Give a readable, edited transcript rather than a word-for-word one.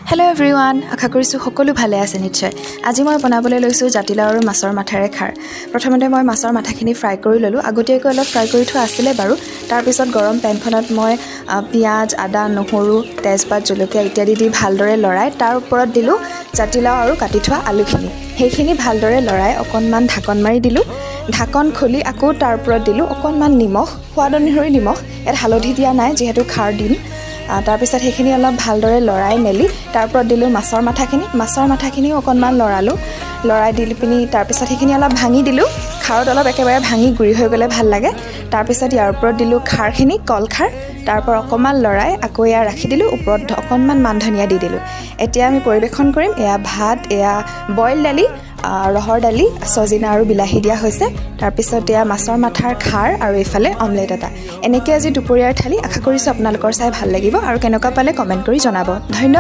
Hello' everyone, আশা কৰিছোঁ সকলো ভালে আছে নিশ্চয়। আজি মই বনাবলৈ লৈছোঁ জাতিলাও আৰু মাছৰ মাথাৰে খাৰ। প্ৰথমতে মই মাছৰ মাথাখিনি ফ্ৰাই কৰি ল'লোঁ। আগতীয়াকৈ অলপ ফ্ৰাই কৰি থোৱা আছিলে বাৰু। তাৰপিছত গৰম পেনখনত মই পিঁয়াজ, আদা, নহৰু, তেজপাত, জলকীয়া ইত্যাদি দি ভালদৰে লৰাই তাৰ ওপৰত দিলোঁ জাতিলাও আৰু কাটি থোৱা আলুখিনি। সেইখিনি ভালদৰে লৰাই অকণমান ঢাকন মাৰি দিলোঁ। ঢাকন খুলি আকৌ তাৰ ওপৰত দিলোঁ অকণমান নিমখ, সোৱাদ অনুসৰি নিমখ। ইয়াত হালধি দিয়া নাই যিহেতু খাৰ দিম। তাৰপিছত সেইখিনি অলপ ভালদৰে লৰাই মেলি তাৰ ওপৰত দিলোঁ মাছৰ মাথাখিনিও অকণমান লৰাই দি পিনি তাৰপিছত সেইখিনি অলপ ভাঙি দিলোঁ। খাৰত অলপ একেবাৰে ভাঙি গুৰি হৈ গ'লে ভাল লাগে। তাৰপিছত ইয়াৰ ওপৰত দিলোঁ খাৰখিনি, কলখাৰ। তাৰ পৰা অকণমান লৰাই আকৌ এয়া ৰাখি দিলোঁ, ওপৰত অকণমান মান ধনিয়া দি দিলোঁ। এতিয়া আমি পৰিৱেশন কৰিম। এয়া ভাত, এয়া বইল দালি, ৰহৰ দালি, চজিনা আৰু বিলাহী দিয়া হৈছে। তাৰপিছত এয়া মাছৰ মাথাৰ খাৰ আৰু এইফালে অমলেট এটা। এনেকৈ আজি দুপৰীয়াৰ থালি। আশা কৰিছোঁ আপোনালোকৰ চাই ভাল লাগিব আৰু কেনেকুৱা পালে কমেণ্ট কৰি জনাব। ধন্যবাদ।